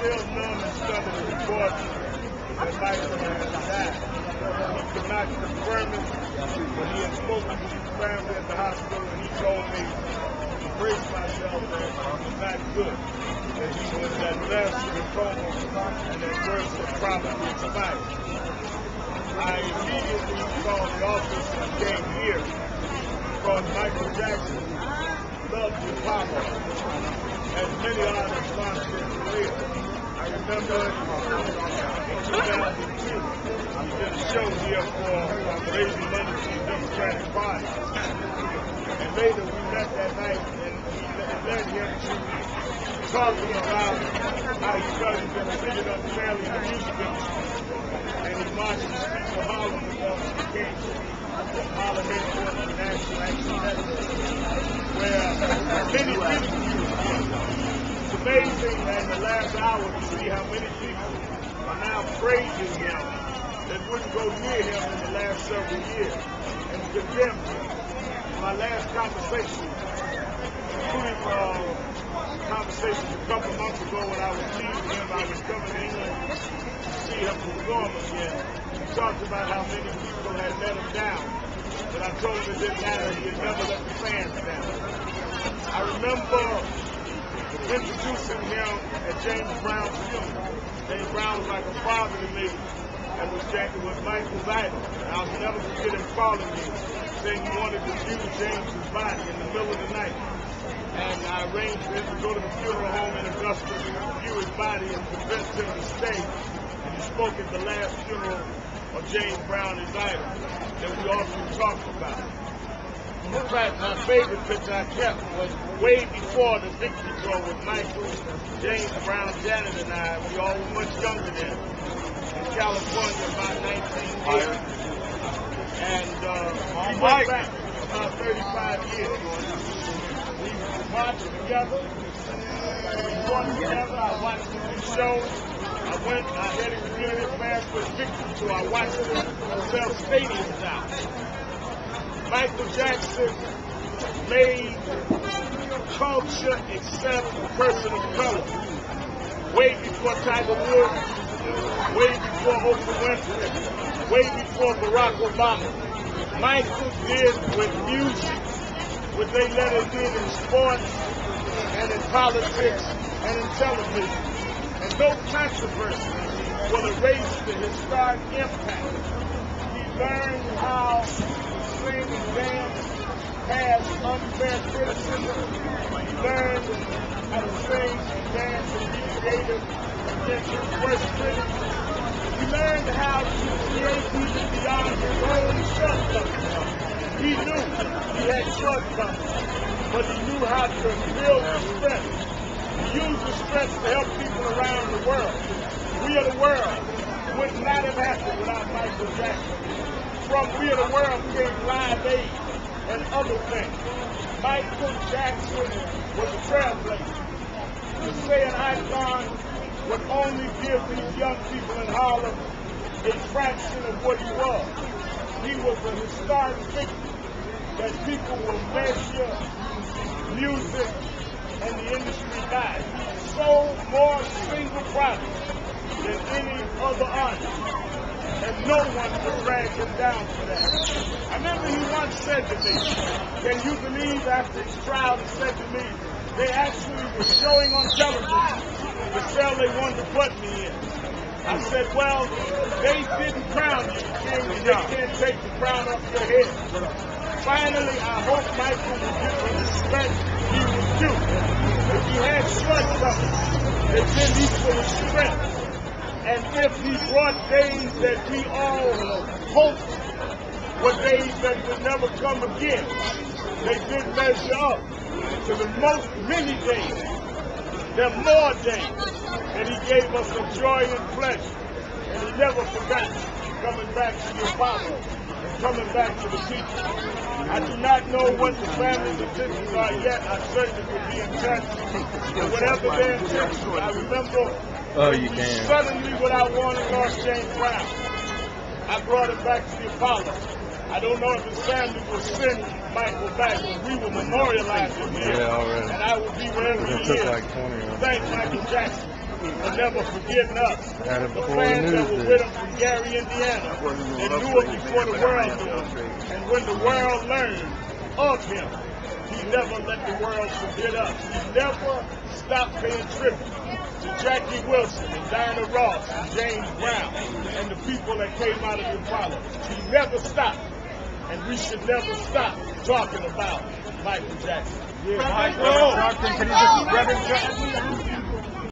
still numb and studying the report that Michael has died. He could not confirm it, but he had spoken to his family at the hospital, and he told me to brace myself that it was not good, that he was advanced to the coma, and that words had probably expired. I immediately called the office and came here because Michael Jackson loved the Apollo, as many artists lost their career. I remember in 2002, he did a show here for raising money for the Democratic Party. And later we met that night, and it led him to talking about how he felt he'd been treated unfairly in the music industry. And he marched the streets of Harlem because he came to Harlem Airport International Action Network, where many people. It's amazing in the last hour to see how many people are now praising him that wouldn't go near him in the last several years and condemn him. My last conversation, including conversations a couple months ago when I was leaving him, I was coming to England to see him perform again. He talked about how many people had let him down, but I told him it didn't matter, he had never let the fans down. I remember introducing him at James Brown's funeral. James Brown was like a father to me, and was Michael's idol. And I'll never forget him calling me, saying he wanted to view James's body in the middle of the night. And I arranged for him to go to the funeral home in Augusta to view his body and convince him to stay. And he spoke at the last funeral of James Brown, his idol, that we often talked about. In fact, my favorite picture I kept was way before the victory tour with Michael, James Brown, Janet, and I. We all were much younger then. In California, about 1980. And we went back about 35 years. We marched together. We fought together. I watched the shows. I headed to Community Affairs for the victory tour. I watched them sell stadiums out. Michael Jackson made culture accept a person of color. Way before Tiger Woods, way before Oprah Winfrey, way before Barack Obama. Michael did with music what they let him do in sports and in politics and in television. And no controversy will erase the historic impact. He learned how sing and dance past unfair criticism. He learned how to sing and dance and be creative against his worst critics. He learned how to create even beyond his own shortcomings. He knew he had shortcomings, but he knew how to build the strength. He used the strength to help people around the world. We Are the World would not have happened without Michael Jackson. From We Are the World came Live Aid and other things. Michael Jackson was a trailblazer. To say an icon would only give these young people in Harlem a fraction of what he was. He was a historic figure that people will measure music and the industry by. He sold more single products than any other artist. And no one could drag him down for that. I remember he once said to me, can you believe after his trial, he said to me, they actually were showing on television the cell they wanted to put me in. I said, well, they didn't crown you king, and they can't take the crown off your head. Finally, I hope Michael will get the respect he was due. If he had shortcomings, they didn't equal his strength. And if he brought days that we all hoped were days that would never come again, they did measure up to the many days. There are more days that he gave us of joy and pleasure. And he never forgot coming back to the Apollo and coming back to the people. I do not know what the family's intentions are yet. I certainly will be in touch. And whatever their intentions, I remember suddenly, without warning, lost James Brown. I brought him back to the Apollo. I don't know if his family will send Michael back, but we will memorialize him here. Yeah, already. And I will be wherever he It took is. like 20 of them. Thank Michael Jackson for never forgetting us. Had it The before fans the that news were did. with him from Gary, Indiana. They knew him before the world knew him. And when the world learned of him, he never let the world forget us. He never stopped paying tribute to Jackie Wilson and Diana Ross and James Brown and the people that came out of the following. He never stopped. And we should never stop talking about Michael Jackson. Michael! Sharpton, can you just Reverend Jackson?